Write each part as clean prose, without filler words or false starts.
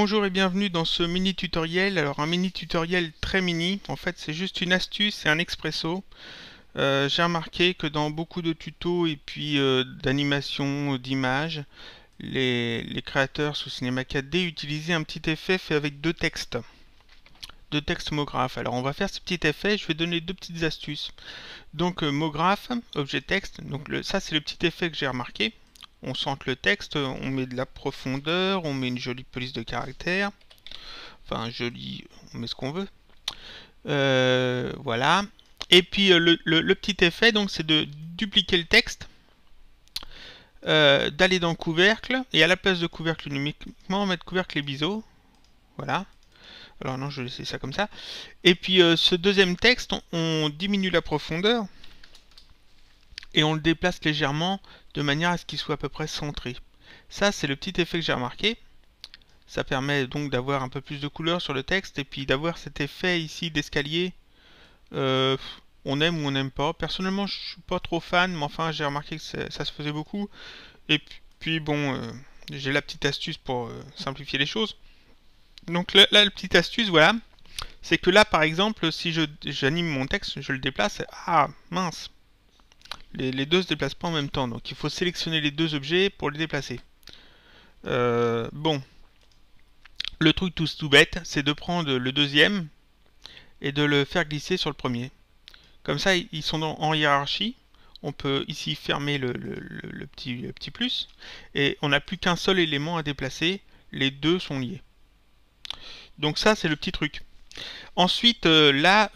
Bonjour et bienvenue dans ce mini tutoriel. Alors un mini tutoriel très mini, en fait c'est juste une astuce et un expresso. J'ai remarqué que dans beaucoup de tutos et puis d'animations, d'images, les créateurs sous Cinema 4D utilisaient un petit effet fait avec deux textes MoGraph. Alors on va faire ce petit effet, je vais donner deux petites astuces. Donc MoGraph, objet texte, donc ça c'est le petit effet que j'ai remarqué. On centre le texte, on met de la profondeur, on met une jolie police de caractère. Enfin, joli, on met ce qu'on veut. Voilà. Et puis le petit effet, donc, c'est de dupliquer le texte, d'aller dans couvercle, et à la place de couvercle numériquement, mettre couvercle et biseau. Voilà. Alors non, je vais laisser ça comme ça. Et puis ce deuxième texte, on diminue la profondeur, et on le déplace légèrement, de manière à ce qu'il soit à peu près centré. Ça, c'est le petit effet que j'ai remarqué. Ça permet donc d'avoir un peu plus de couleur sur le texte et puis d'avoir cet effet ici d'escalier. On aime ou on n'aime pas. Personnellement, je suis pas trop fan, mais enfin, j'ai remarqué que ça se faisait beaucoup. Et puis bon, j'ai la petite astuce pour simplifier les choses. Donc là, la petite astuce, voilà, c'est que là, par exemple, si j'anime mon texte, je le déplace. Ah, mince. Les deux se déplacent pas en même temps, donc il faut sélectionner les deux objets pour les déplacer. Bon. Le truc tout bête, c'est de prendre le deuxième et de le faire glisser sur le premier. Comme ça, ils sont en hiérarchie. On peut ici fermer le petit plus. Et on n'a plus qu'un seul élément à déplacer. Les deux sont liés. Donc ça, c'est le petit truc. Ensuite, là,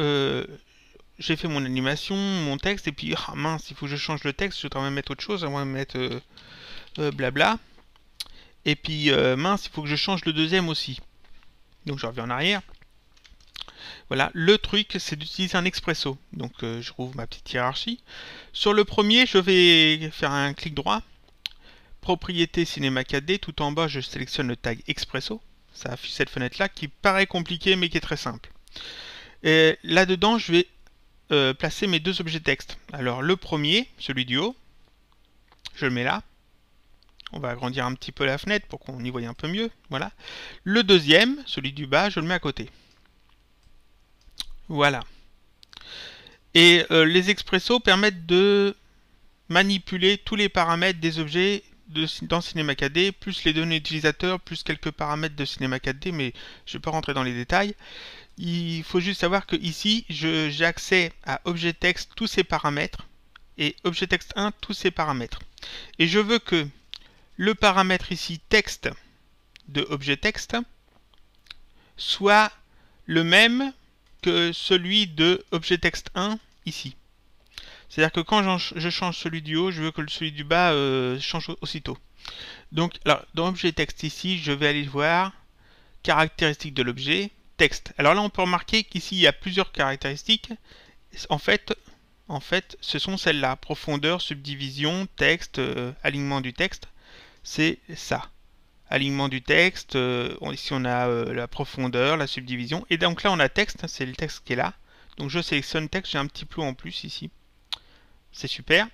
j'ai fait mon animation, mon texte. Et puis, ah, mince, il faut que je change le texte. Je voudrais même mettre autre chose. On va mettre blabla. Et puis, mince, il faut que je change le deuxième aussi. Donc je reviens en arrière. Voilà, le truc c'est d'utiliser un expresso. Donc je rouvre ma petite hiérarchie. Sur le premier, je vais faire un clic droit. Propriété Cinema 4D. Tout en bas, je sélectionne le tag expresso. Ça affiche cette fenêtre là qui paraît compliquée mais qui est très simple. Et là-dedans, je vais placer mes deux objets texte. Alors le premier, celui du haut, je le mets là. On va agrandir un petit peu la fenêtre pour qu'on y voie un peu mieux. Voilà. Le deuxième, celui du bas, je le mets à côté. Voilà. Et les expressos permettent de manipuler tous les paramètres des objets dans Cinema 4D, plus les données utilisateurs, plus quelques paramètres de Cinema 4D, mais je ne vais pas rentrer dans les détails. Il faut juste savoir que ici, j'ai accès à objet texte, tous ces paramètres, et objet texte 1, tous ces paramètres. Et je veux que le paramètre ici texte de objet texte soit le même que celui de objet texte 1 ici. C'est-à-dire que quand je change celui du haut, je veux que celui du bas change aussitôt. Donc, alors, dans objet texte ici, je vais aller voir caractéristiques de l'objet, texte. Alors là, on peut remarquer qu'ici, il y a plusieurs caractéristiques. En fait, ce sont celles-là. Profondeur, subdivision, texte, alignement du texte. C'est ça. Alignement du texte, ici on a la profondeur, la subdivision, et donc là on a texte, c'est le texte qui est là. Donc je sélectionne texte, j'ai un petit plus en plus ici. C'est super.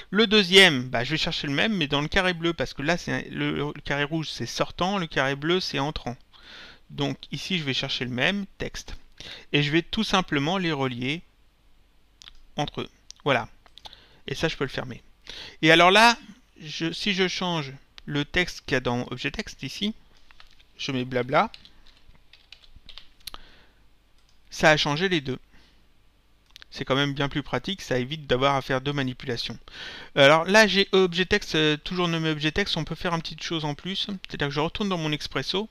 Le deuxième, bah, je vais chercher le même, mais dans le carré bleu, parce que là le carré rouge c'est sortant, le carré bleu c'est entrant. Donc ici je vais chercher le même, texte. Et je vais tout simplement les relier entre eux. Voilà. Et ça je peux le fermer. Et alors là, si je change le texte qu'il y a dans objet texte ici, je mets blabla, ça a changé les deux. C'est quand même bien plus pratique, ça évite d'avoir à faire deux manipulations. Alors là j'ai objet texte, toujours nommé objet texte, on peut faire une petite chose en plus, c'est-à-dire que je retourne dans mon expresso.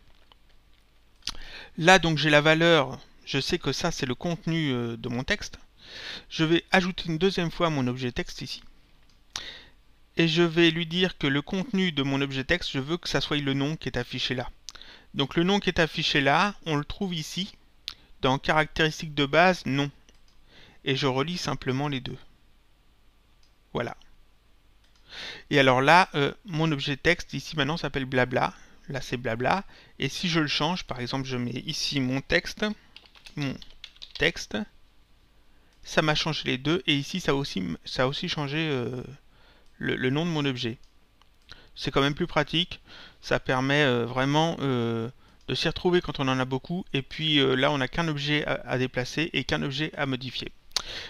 Là donc j'ai la valeur, je sais que ça c'est le contenu de mon texte. Je vais ajouter une deuxième fois mon objet texte ici. Et je vais lui dire que le contenu de mon objet texte, je veux que ça soit le nom qui est affiché là. Donc le nom qui est affiché là, on le trouve ici, dans caractéristiques de base, nom. Et je relie simplement les deux. Voilà. Et alors là, mon objet texte ici maintenant s'appelle blabla. Là c'est blabla. Et si je le change, par exemple je mets ici mon texte, ça m'a changé les deux. Et ici ça a aussi changé le nom de mon objet. C'est quand même plus pratique. Ça permet vraiment de de s'y retrouver quand on en a beaucoup. Et puis là, on n'a qu'un objet à déplacer et qu'un objet à modifier.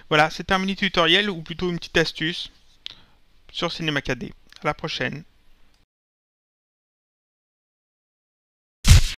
Voilà, c'est un mini tutoriel ou plutôt une petite astuce sur Cinema 4D. À la prochaine.